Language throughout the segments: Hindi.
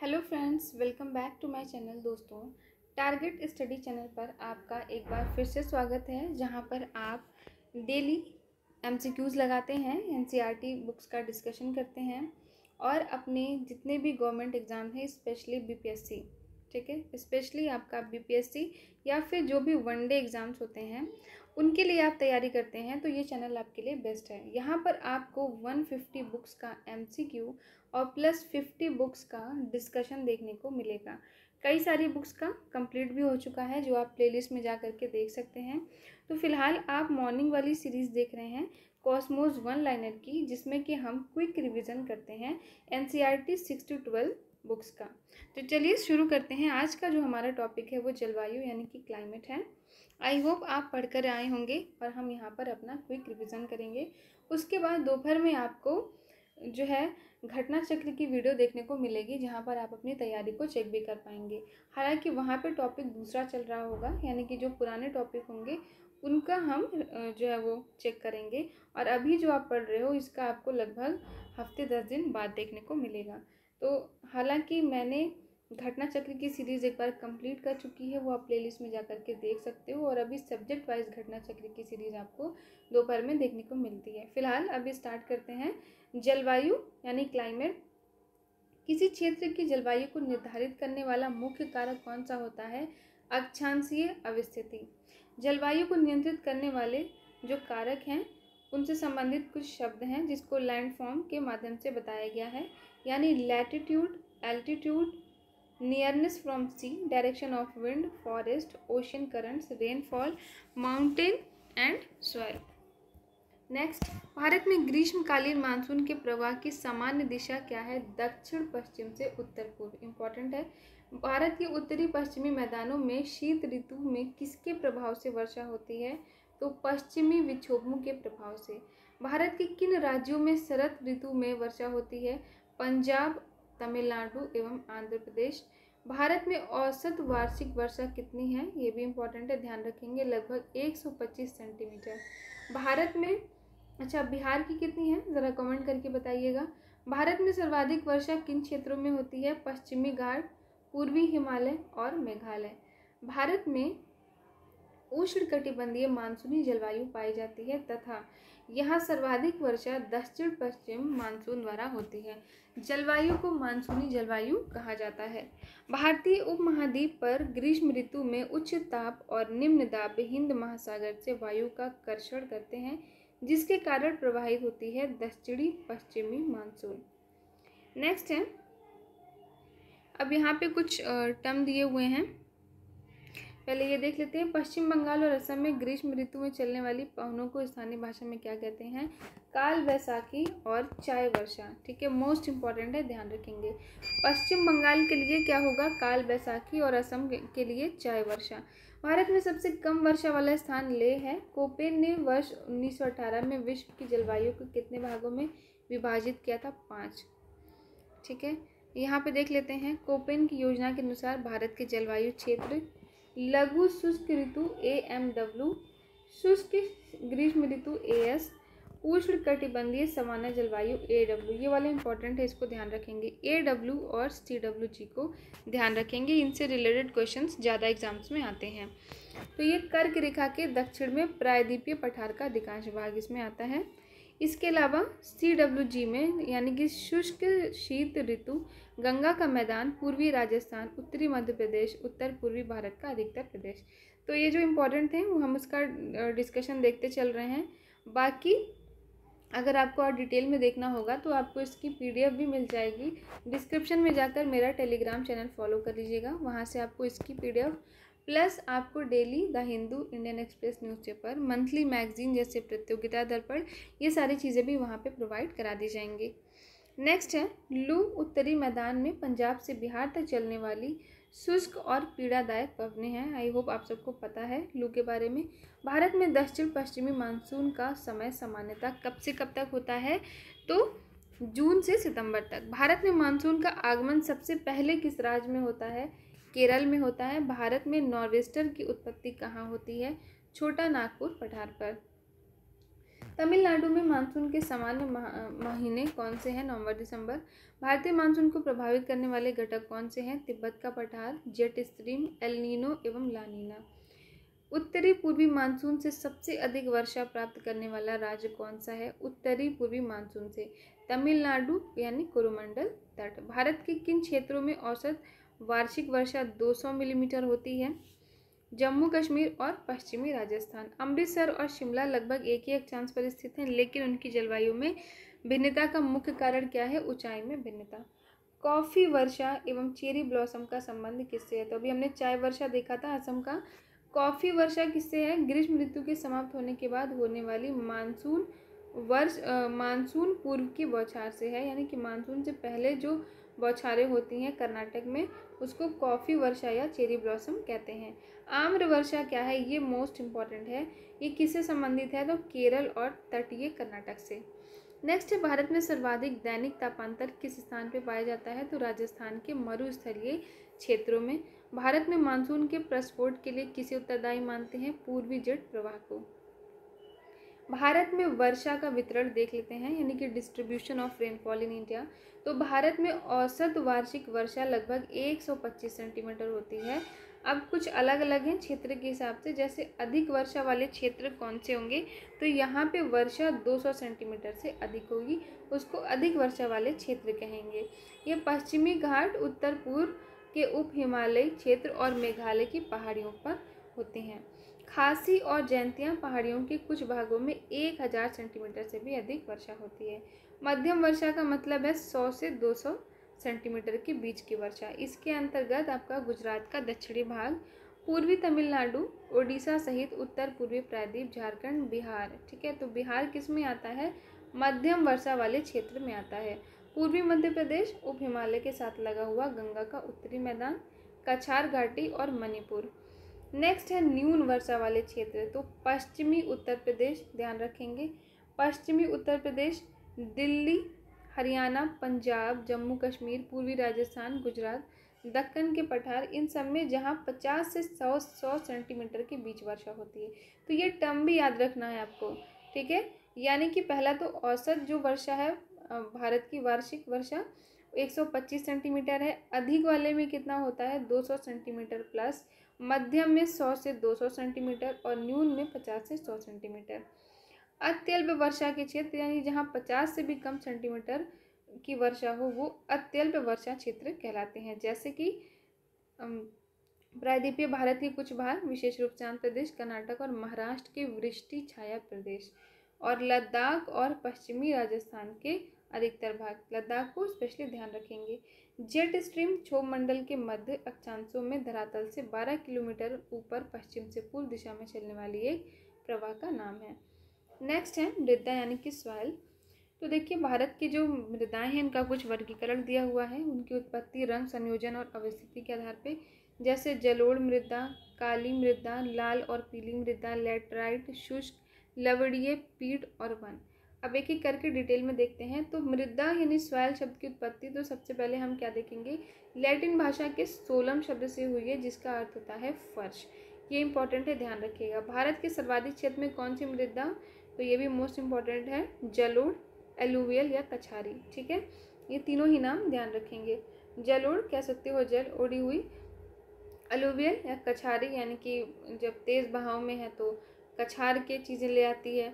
Hello friends, welcome back to my channel. दोस्तों, टारगेट स्टडी चैनल पर आपका एक बार फिर से स्वागत है, जहां पर आप डेली एमसीक्यूज़ लगाते हैं, एनसीईआरटी बुक्स का डिस्कशन करते हैं और अपने जितने भी गवर्नमेंट एग्ज़ाम हैं, स्पेशली बीपीएससी, ठीक है, स्पेशली आपका बीपीएससी या फिर जो भी वनडे एग्ज़ाम्स होते हैं उनके लिए आप तैयारी करते हैं, तो ये चैनल आपके लिए बेस्ट है। यहाँ पर आपको 150 बुक्स का एमसीक्यू और प्लस 50 बुक्स का डिस्कशन देखने को मिलेगा। कई सारी बुक्स का कंप्लीट भी हो चुका है, जो आप प्लेलिस्ट में जा करके देख सकते हैं। तो फिलहाल आप मॉर्निंग वाली सीरीज़ देख रहे हैं कॉस्मोस वन लाइनर की, जिसमें कि हम क्विक रिवीजन करते हैं एनसीईआरटी 6 to 12 बुक्स का। तो चलिए शुरू करते हैं। आज का जो हमारा टॉपिक है वो जलवायु यानी कि क्लाइमेट है। आई होप आप पढ़कर आए होंगे और हम यहाँ पर अपना क्विक रिवीजन करेंगे। उसके बाद दोपहर में आपको जो है घटना चक्र की वीडियो देखने को मिलेगी, जहाँ पर आप अपनी तैयारी को चेक भी कर पाएंगे। हालांकि वहाँ पे टॉपिक दूसरा चल रहा होगा, यानी कि जो पुराने टॉपिक होंगे उनका हम जो है वो चेक करेंगे, और अभी जो आप पढ़ रहे हो इसका आपको लगभग हफ्ते 10 दिन बाद देखने को मिलेगा। तो हालांकि मैंने घटना चक्र की सीरीज़ एक बार कंप्लीट कर चुकी है, वो आप प्लेलिस्ट में जा करके देख सकते हो, और अभी सब्जेक्ट वाइज घटना चक्र की सीरीज़ आपको दोपहर में देखने को मिलती है। फिलहाल अभी स्टार्ट करते हैं। जलवायु यानी क्लाइमेट। किसी क्षेत्र की जलवायु को निर्धारित करने वाला मुख्य कारक कौन सा होता है? अक्षांशीय अवस्थिति। जलवायु को नियंत्रित करने वाले जो कारक हैं उनसे संबंधित कुछ शब्द हैं, जिसको लैंडफॉर्म के माध्यम से बताया गया है, यानी latitude, altitude, nearness from sea, direction of wind, forest, ocean currents, rainfall, mountain and soil. Next, Bharat में ग्रीष्मकालीन मानसून के प्रवाह की सामान्य दिशा क्या है? दक्षिण पश्चिम से उत्तर पूर्व। इंपॉर्टेंट है। भारत के उत्तरी पश्चिमी मैदानों में शीत ऋतु में किसके प्रभाव से वर्षा होती है? तो पश्चिमी विक्षोभों के प्रभाव से। भारत के किन राज्यों में शरद ऋतु में वर्षा होती है? पंजाब, तमिलनाडु एवं आंध्र प्रदेश। भारत में औसत वार्षिक वर्षा कितनी है? ये भी इम्पोर्टेंट है, ध्यान रखेंगे, लगभग 125 सेंटीमीटर। भारत में बिहार की कितनी है, ज़रा कमेंट करके बताइएगा। भारत में सर्वाधिक वर्षा किन क्षेत्रों में होती है? पश्चिमी घाट, पूर्वी हिमालय और मेघालय। भारत में उष्णकटिबंधीय मानसूनी जलवायु पाई जाती है तथा यहाँ सर्वाधिक वर्षा दक्षिण पश्चिम मानसून द्वारा होती है। जलवायु को मानसूनी जलवायु कहा जाता है। भारतीय उपमहाद्वीप पर ग्रीष्म ऋतु में उच्च ताप और निम्न दाब हिंद महासागर से वायु का कर्षण करते हैं, जिसके कारण प्रवाहित होती है दक्षिणी पश्चिमी मानसून। नेक्स्ट है, अब यहाँ पे कुछ टर्म दिए हुए हैं, पहले ये देख लेते हैं। पश्चिम बंगाल और असम में ग्रीष्म ऋतु में चलने वाली पवनों को स्थानीय भाषा में क्या कहते हैं? काल वैसाखी और चाय वर्षा। ठीक है, मोस्ट इंपॉर्टेंट है, ध्यान रखेंगे। पश्चिम बंगाल के लिए क्या होगा? काल वैसाखी, और असम के लिए चाय वर्षा। भारत में सबसे कम वर्षा वाला स्थान लेह है। कोपेन ने वर्ष 1918 में विश्व की जलवायु को कितने भागों में विभाजित किया था? 5। ठीक है, यहाँ पे देख लेते हैं। कोपेन की योजना के अनुसार भारत के जलवायु क्षेत्र: लघु शुष्क ऋतु AMW, शुष्क ग्रीष्म ऋतु AS, उष्ण कटिबंधीय सवाना जलवायु AW। ये वाले इंपॉर्टेंट है, इसको ध्यान रखेंगे। AW और CWG को ध्यान रखेंगे, इनसे रिलेटेड क्वेश्चंस ज़्यादा एग्जाम्स में आते हैं। तो ये कर्क रेखा के दक्षिण में प्रायद्वीपीय पठार का अधिकांश भाग इसमें आता है। इसके अलावा CWG में यानी कि शुष्क शीत ऋतु गंगा का मैदान, पूर्वी राजस्थान, उत्तरी मध्य प्रदेश, उत्तर पूर्वी भारत का अधिकतर प्रदेश। तो ये जो इम्पोर्टेंट थे वो हम उसका डिस्कशन देखते चल रहे हैं। बाकी अगर आपको और डिटेल में देखना होगा तो आपको इसकी PDF भी मिल जाएगी। डिस्क्रिप्शन में जाकर मेरा टेलीग्राम चैनल फॉलो कर लीजिएगा, वहाँ से आपको इसकी PDF प्लस आपको daily the Hindu, Indian express newspaper, monthly magazine जैसे प्रतियोगिता दर्पण, ये सारी चीज़ें भी वहाँ पे प्रोवाइड करा दी जाएंगी। नेक्स्ट है, लू उत्तरी मैदान में पंजाब से बिहार तक चलने वाली शुष्क और पीड़ादायक पवनें हैं। आई होप आप सबको पता है लू के बारे में। भारत में दक्षिण पश्चिमी मानसून का समय सामान्यतः कब से कब तक होता है? तो जून से सितंबर तक। भारत में मानसून का आगमन सबसे पहले किस राज्य में होता है? केरल में होता है। भारत में नॉर्वेस्टर की उत्पत्ति कहाँ होती है? छोटा नागपुर पठार पर। तमिलनाडु में मानसून के सामान्य महीने कौन से हैं? नवंबर दिसंबर। भारतीय मानसून को प्रभावित करने वाले घटक कौन से हैं? तिब्बत का पठार, जेट स्ट्रीम, एल नीनो एवं ला नीना। उत्तरी पूर्वी मानसून से सबसे अधिक वर्षा प्राप्त करने वाला राज्य कौन सा है? उत्तरी पूर्वी मानसून से तमिलनाडु यानी कोरोमंडल तट। भारत के किन क्षेत्रों में औसत वार्षिक वर्षा 200 मिलीमीटर होती है? जम्मू कश्मीर और पश्चिमी राजस्थान। अमृतसर और शिमला लगभग एक ही अक्षांश पर स्थित हैं, लेकिन उनकी जलवायु में भिन्नता का मुख्य कारण क्या है? ऊंचाई में भिन्नता। कॉफी वर्षा एवं चेरी ब्लॉसम का संबंध किससे है? तो अभी हमने चाय वर्षा देखा था असम का। कॉफी वर्षा किससे है? ग्रीष्म ऋतु के समाप्त होने के बाद होने वाली मानसून पूर्व की बौछार से है, यानी कि मानसून से पहले जो बौछारें होती हैं कर्नाटक में, उसको कॉफी वर्षा या चेरी ब्लॉसम कहते हैं। आम्र वर्षा क्या है? ये मोस्ट इम्पॉर्टेंट है। ये किससे संबंधित है? तो केरल और तटीय कर्नाटक से। नेक्स्ट है, भारत में सर्वाधिक दैनिक तापांतर किस स्थान पे पाया जाता है? तो राजस्थान के मरुस्थलीय क्षेत्रों में। भारत में मानसून के प्रस्फोट के लिए किसे उत्तरदायी मानते हैं? पूर्वी जेट प्रवाह को। भारत में वर्षा का वितरण देख लेते हैं, यानी कि distribution of rainfall in India. तो भारत में औसत वार्षिक वर्षा लगभग 125 सेंटीमीटर होती है। अब कुछ अलग अलग हैं क्षेत्र के हिसाब से, जैसे अधिक वर्षा वाले क्षेत्र कौन से होंगे? तो यहाँ पे वर्षा 200 सेंटीमीटर से अधिक होगी, उसको अधिक वर्षा वाले क्षेत्र कहेंगे। ये पश्चिमी घाट, उत्तर पूर्व के उप हिमालयी क्षेत्र और मेघालय की पहाड़ियों पर होते हैं। खासी और जैंतिया पहाड़ियों के कुछ भागों में 1000 सेंटीमीटर से भी अधिक वर्षा होती है। मध्यम वर्षा का मतलब है 100 से 200 सेंटीमीटर के बीच की वर्षा। इसके अंतर्गत आपका गुजरात का दक्षिणी भाग, पूर्वी तमिलनाडु, ओडिशा सहित उत्तर पूर्वी प्रायद्वीप, झारखंड, बिहार। ठीक है, तो बिहार किस में आता है? मध्यम वर्षा वाले क्षेत्र में आता है। पूर्वी मध्य प्रदेश, उप हिमालय के साथ लगा हुआ गंगा का उत्तरी मैदान, कछार घाटी और मणिपुर। नेक्स्ट है न्यून वर्षा वाले क्षेत्र, तो पश्चिमी उत्तर प्रदेश, ध्यान रखेंगे, पश्चिमी उत्तर प्रदेश, दिल्ली, हरियाणा, पंजाब, जम्मू कश्मीर, पूर्वी राजस्थान, गुजरात, दक्कन के पठार, इन सब में जहाँ 50 से 100 सेंटीमीटर के बीच वर्षा होती है। तो ये टर्म भी याद रखना है आपको, ठीक है। यानी कि पहला तो औसत जो वर्षा है भारत की वार्षिक वर्षा 125 सेंटीमीटर है, अधिक वाले में कितना होता है 200 सेंटीमीटर प्लस, मध्यम में 100 से 200 सेंटीमीटर और न्यून में 50 से 100 सेंटीमीटर। अत्यल्प वर्षा के क्षेत्र यानी जहाँ 50 से भी कम सेंटीमीटर की वर्षा हो वो अत्यल्प वर्षा क्षेत्र कहलाते हैं, जैसे कि प्रायद्वीपीय भारत के कुछ भाग, विशेष रूप से आंध्र प्रदेश, कर्नाटक और महाराष्ट्र के वृष्टि छाया प्रदेश, और लद्दाख और पश्चिमी राजस्थान के अधिकतर भाग। लद्दाख को स्पेशली ध्यान रखेंगे। जेट स्ट्रीम क्षोभ मंडल के मध्य अक्षांशों में धरातल से 12 किलोमीटर ऊपर पश्चिम से पूर्व दिशा में चलने वाली एक प्रवाह का नाम है। नेक्स्ट है मृदा यानी कि सॉइल। तो देखिए भारत की जो मृदाएं हैं इनका कुछ वर्गीकरण दिया हुआ है, उनकी उत्पत्ति, रंग, संयोजन और अवस्थिति के आधार पे, जैसे जलोढ़ मृदा, काली मृदा, लाल और पीली मृदा, लैटराइट, शुष्क, लवणीय, पीट और वन। अब एक एक करके डिटेल में देखते हैं। तो मृदा यानी सॉइल शब्द की उत्पत्ति, तो सबसे पहले हम क्या देखेंगे, लैटिन भाषा के सोलम शब्द से हुई है जिसका अर्थ होता है फर्श। ये इंपॉर्टेंट है, ध्यान रखिएगा। भारत के सर्वाधिक क्षेत्र में कौन सी मृदा, तो ये भी मोस्ट इंपॉर्टेंट है, जलोढ़, एलुवियल या कछारी। ठीक है, ये तीनों ही नाम ध्यान रखेंगे। जलोढ़ कह सकते हो जल ओढ़ी हुई, एलुवियल या कछारी यानी कि जब तेज बहाव में है तो कछार के चीज़ें ले आती है,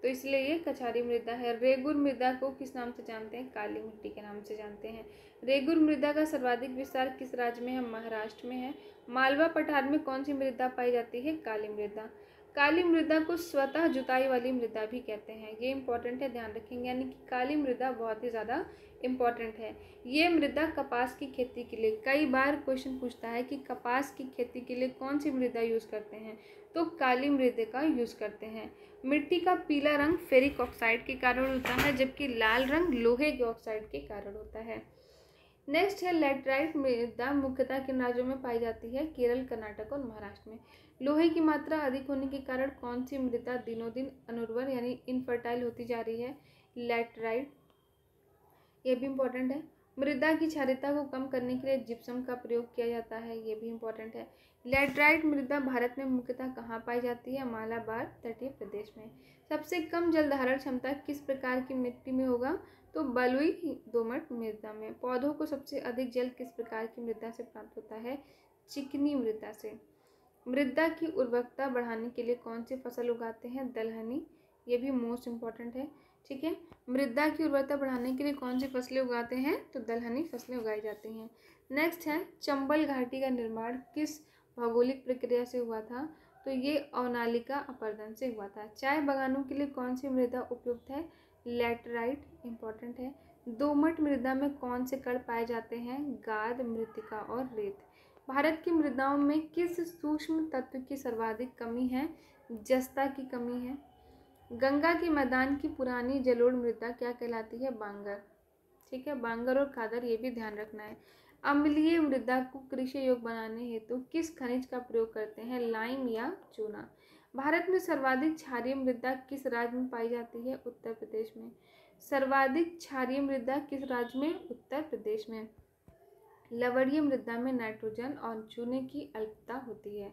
तो इसलिए ये कछारी मृदा है। रेगुर मृदा को किस नाम से जानते हैं, काली मिट्टी के नाम से जानते हैं। रेगुर मृदा का सर्वाधिक विस्तार किस राज्य में है, महाराष्ट्र में है। मालवा पठार में कौन सी मृदा पाई जाती है, काली मृदा। काली मृदा को स्वतः जुताई वाली मृदा भी कहते हैं, ये इंपॉर्टेंट है, ध्यान रखेंगे। यानी कि काली मृदा बहुत ही ज़्यादा इम्पॉर्टेंट है। ये मृदा कपास की खेती के लिए, कई बार क्वेश्चन पूछता है कि कपास की खेती के लिए कौन सी मृदा यूज़ करते हैं, तो काली मृदा का यूज़ करते हैं। मिट्टी का पीला रंग फेरिक ऑक्साइड के कारण होता है, जबकि लाल रंग लोहे के ऑक्साइड के कारण होता है। नेक्स्ट है लैटराइट मृदा, मुख्यतः किन राज्यों में पाई जाती है, केरल, कर्नाटक और महाराष्ट्र में। लोहे की मात्रा अधिक होने के कारण कौन सी मृदा दिनों दिन अनुर्वर यानी इनफर्टाइल होती जा रही है, लैटराइट। ये भी इंपॉर्टेंट है। मृदा की क्षारीयता को कम करने के लिए जिप्सम का प्रयोग किया जाता है, ये भी इम्पोर्टेंट है। लैटराइट मृदा भारत में मुख्यतः कहाँ पाई जाती है? मालाबार तटीय प्रदेश में। सबसे कम जल धारण क्षमता किस प्रकार की मिट्टी में होगा? तो बलुई दोमट मृदा में। पौधों को सबसे अधिक जल किस प्रकार की मृदा से प्राप्त होता है? चिकनी मृदा से। मृदा की उर्वरकता बढ़ाने के लिए कौन सी फसल उगाते हैं? दलहनी, ये भी मोस्ट इम्पॉर्टेंट है। ठीक है, मृदा की उर्वरता बढ़ाने के लिए कौन सी फसलें उगाते हैं? तो दलहनी फसलें उगाई जाती हैं। नेक्स्ट है, चंबल घाटी का निर्माण किस भौगोलिक प्रक्रिया से हुआ था? तो ये अवनालिका अपरदन से हुआ था। चाय बागानों के लिए कौन सी मृदा उपयुक्त है? लैटराइट, इंपॉर्टेंट है। दोमट मृदा में कौन से कण पाए जाते हैं? गाद, मृत्तिका और रेत। भारत की मृदाओं में किस सूक्ष्म तत्व की सर्वाधिक कमी है? जस्ता की कमी है। गंगा के मैदान की पुरानी जलोढ़ मृदा क्या कहलाती है? बांगर। ठीक है, बांगर और खादर, ये भी ध्यान रखना है। अम्लीय मृदा को कृषि योग्य बनाने हेतु किस खनिज का प्रयोग करते हैं? लाइम या चूना। भारत में सर्वाधिक क्षारीय मृदा किस राज्य में पाई जाती है? उत्तर प्रदेश में। सर्वाधिक क्षारीय मृदा किस राज्य में? उत्तर प्रदेश में। लवणीय मृदा में नाइट्रोजन और चूने की अल्पता होती है,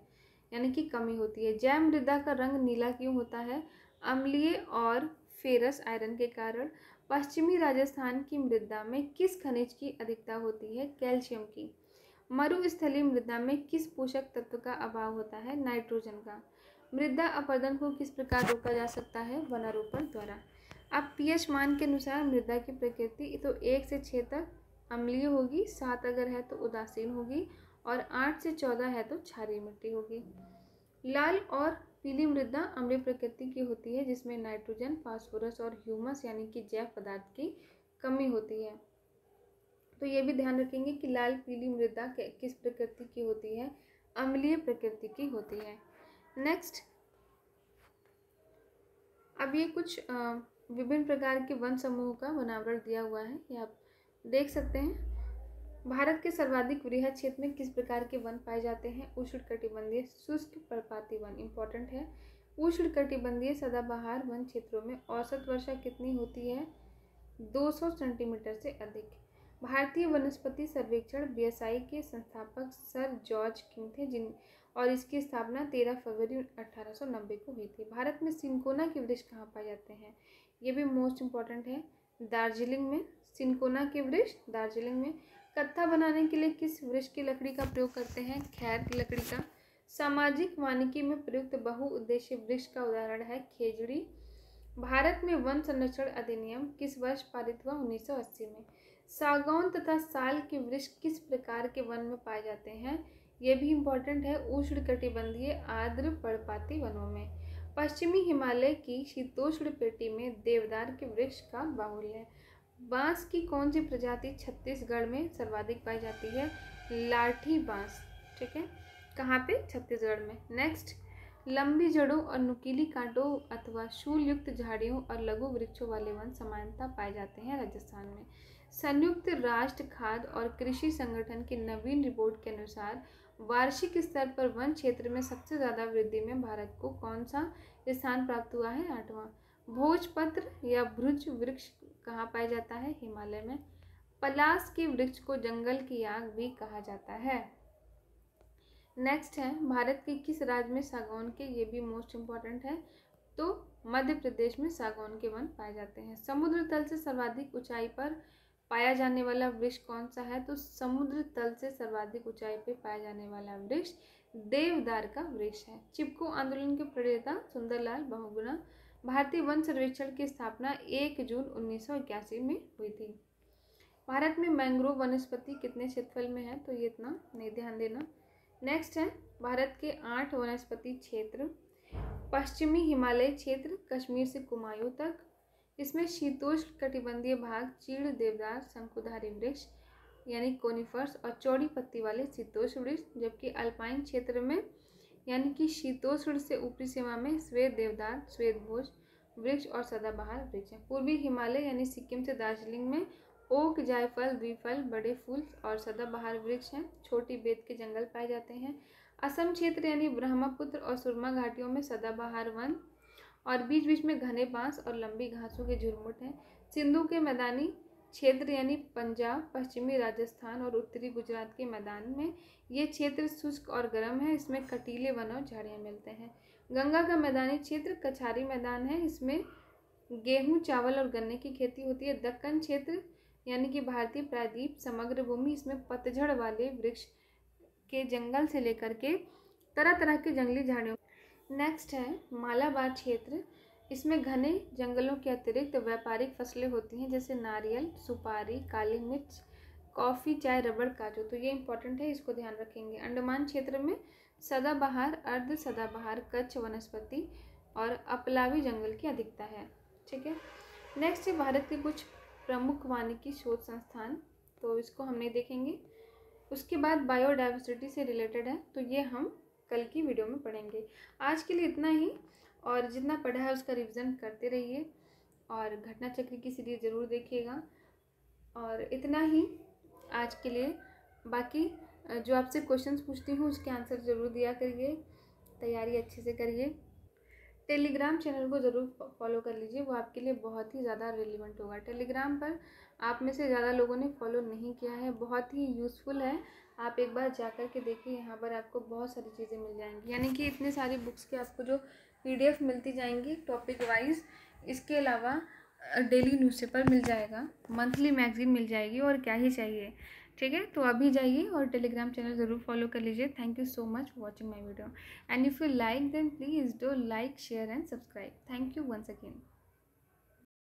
यानी कि कमी होती है। जैव मृदा का रंग नीला क्यों होता है? अम्लीय और फेरस आयरन के कारण। पश्चिमी राजस्थान की मृदा में किस खनिज की अधिकता होती है? कैल्शियम की। मरुस्थलीय मृदा में किस पोषक तत्व का अभाव होता है? नाइट्रोजन का। मृदा अपरदन को किस प्रकार रोका जा सकता है? वनारोपण द्वारा। अब पीएच मान के अनुसार मृदा की प्रकृति तो 1 से 6 तक अम्लीय होगी, 7 अगर है तो उदासीन होगी, और 8 से 14 है तो क्षारीय मिट्टी होगी। लाल और पीली मृदा अम्लीय प्रकृति की होती है, जिसमें नाइट्रोजन, फास्फोरस और ह्यूमस यानी कि जैव पदार्थ की कमी होती है। तो ये भी ध्यान रखेंगे कि लाल पीली मृदा किस प्रकृति की होती है? अम्लीय प्रकृति की होती है। नेक्स्ट, अब ये कुछ विभिन्न प्रकार के वन समूह का वनावरण दिया हुआ है, ये आप देख सकते हैं। भारत के सर्वाधिक वृहद क्षेत्र में किस प्रकार के वन पाए जाते हैं? उष्णकटिबंधीय शुष्क पर्णपाती वन, इंपॉर्टेंट है। उष्णकटिबंधीय सदाबहार वन क्षेत्रों में औसत वर्षा कितनी होती है? 200 सेंटीमीटर से अधिक। भारतीय वनस्पति सर्वेक्षण बीएसआई के संस्थापक सर जॉर्ज किंग थे, और इसकी स्थापना 13 फरवरी 1890 को हुई थी। भारत में सिनकोना के वृक्ष कहाँ पाए जाते हैं? ये भी मोस्ट इम्पॉर्टेंट है। दार्जिलिंग में। सिनकोना के वृक्ष दार्जिलिंग में। कत्था बनाने के लिए किस वृक्ष की लकड़ी का प्रयोग करते हैं? खैर की लकड़ी का। सामाजिक वानिकी में प्रयुक्त बहुउद्देशीय वृक्ष का उदाहरण है खेजड़ी। भारत में वन संरक्षण अधिनियम किस वर्ष पारित हुआ? 1980 में। सागौन तथा साल के वृक्ष किस प्रकार के वन में पाए जाते हैं? ये भी इम्पोर्टेंट है, उष्णकटिबंधीय आर्द्र पर्णपाती वनों में। पश्चिमी हिमालय की शीतोष्ण पेटी में देवदार के वृक्ष का बाहुल्य है। बांस की कौन सी प्रजाति छत्तीसगढ़ में सर्वाधिक पाई जाती है? लाठी बांस। ठीक है, कहाँ पे? छत्तीसगढ़ में। नेक्स्ट, लंबी जड़ों और नुकीली कांटों अथवा शूल युक्त झाड़ियों और लघु वृक्षों वाले वन सामान्यतः पाए जाते हैं राजस्थान में। संयुक्त राष्ट्र खाद्य और कृषि संगठन की नवीन रिपोर्ट के अनुसार वार्षिक स्तर पर वन क्षेत्र में सबसे ज़्यादा वृद्धि में भारत को कौन सा स्थान प्राप्त हुआ है? 8वां। भोजपत्र या भुज वृक्ष कहाँ पाया जाता है? हिमालय में। पलास के वृक्ष को जंगल की आग भी कहा जाता है। नेक्स्ट है, भारत के किस राज्य में सागौन के, ये भी मोस्ट इम्पॉर्टेंट है, तो मध्य प्रदेश में सागौन के वन पाए जाते हैं। समुद्र तल से सर्वाधिक ऊंचाई पर पाया जाने वाला वृक्ष कौन सा है? तो समुद्र तल से सर्वाधिक ऊंचाई पर पाया जाने वाला वृक्ष देवदार का वृक्ष है। चिपको आंदोलन के प्रणेता सुंदरलाल बहुगुणा। भारतीय वन सर्वेक्षण की स्थापना 1 जून 1981 में हुई थी। भारत में मैंग्रोव वनस्पति कितने क्षेत्रफल में है? तो ये इतना नहीं ध्यान देना। नेक्स्ट है, भारत के 8 वनस्पति क्षेत्र। पश्चिमी हिमालय क्षेत्र कश्मीर से कुमायूं तक, इसमें शीतोष्ण कटिबंधीय भाग चीड़, देवदार, शंकुधारी वृक्ष यानी कोनिफर्स और चौड़ी पत्ती वाले शीतोष्ण वृक्ष, जबकि अल्पाइन क्षेत्र में यानी कि शीतोष्ण से ऊपरी सीमा में श्वेत देवदार, श्वेत भोज वृक्ष और सदाबहार वृक्ष हैं। पूर्वी हिमालय यानी सिक्किम से दार्जिलिंग में ओक, जायफल, द्विफल, बड़े फूल और सदाबहार वृक्ष हैं। छोटी बेत के जंगल पाए जाते हैं। असम क्षेत्र यानी ब्रह्मपुत्र और सुरमा घाटियों में सदाबहार वन और बीच बीच में घने बांस और लंबी घासों के झुरमुट हैं। सिंधु के मैदानी क्षेत्र यानी पंजाब, पश्चिमी राजस्थान और उत्तरी गुजरात के मैदान में। ये क्षेत्र शुष्क और गर्म है, इसमें कटीले वन और झाड़ियाँ मिलते हैं। गंगा का मैदानी क्षेत्र कछारी मैदान है, इसमें गेहूँ, चावल और गन्ने की खेती होती है। दक्कन क्षेत्र यानी कि भारतीय प्रायद्वीप समग्र भूमि, इसमें पतझड़ वाले वृक्ष के जंगल से लेकर के तरह तरह के जंगली झाड़ियों। नेक्स्ट है मालाबार क्षेत्र, इसमें घने जंगलों के अतिरिक्त व्यापारिक फसलें होती हैं, जैसे नारियल, सुपारी, काली मिर्च, कॉफ़ी, चाय, रबड़, काजू। तो ये इंपॉर्टेंट है, इसको ध्यान रखेंगे। अंडमान क्षेत्र में सदाबहार, अर्ध सदाबहार, कच्छ वनस्पति और अपलावी जंगल की अधिकता है। ठीक है। नेक्स्ट है भारत के कुछ प्रमुख वानिकी शोध संस्थान, तो इसको हम नहीं देखेंगे। उसके बाद बायोडाइवर्सिटी से रिलेटेड है, तो ये हम कल की वीडियो में पढ़ेंगे। आज के लिए इतना ही, और जितना पढ़ा है उसका रिवीजन करते रहिए और घटना चक्र की सीरीज ज़रूर देखिएगा। और इतना ही आज के लिए। बाकी जो आपसे क्वेश्चंस पूछती हूँ उसके आंसर ज़रूर दिया करिए, तैयारी अच्छे से करिए। टेलीग्राम चैनल को ज़रूर फॉलो कर लीजिए, वो आपके लिए बहुत ही ज़्यादा रिलेवेंट होगा। टेलीग्राम पर आप में से ज़्यादा लोगों ने फॉलो नहीं किया है, बहुत ही यूज़फुल है। आप एक बार जा कर के देखिए, यहाँ पर आपको बहुत सारी चीज़ें मिल जाएंगी, यानी कि इतने सारी बुक्स के आपको जो PDF मिलती जाएंगी टॉपिक वाइज। इसके अलावा डेली न्यूज़पेपर मिल जाएगा, मंथली मैगजीन मिल जाएगी, और क्या ही चाहिए। ठीक है, तो अभी जाइए और टेलीग्राम चैनल ज़रूर फॉलो कर लीजिए। Thank you so much for watching my video, and if you like then please do like, share and subscribe. Thank you once again.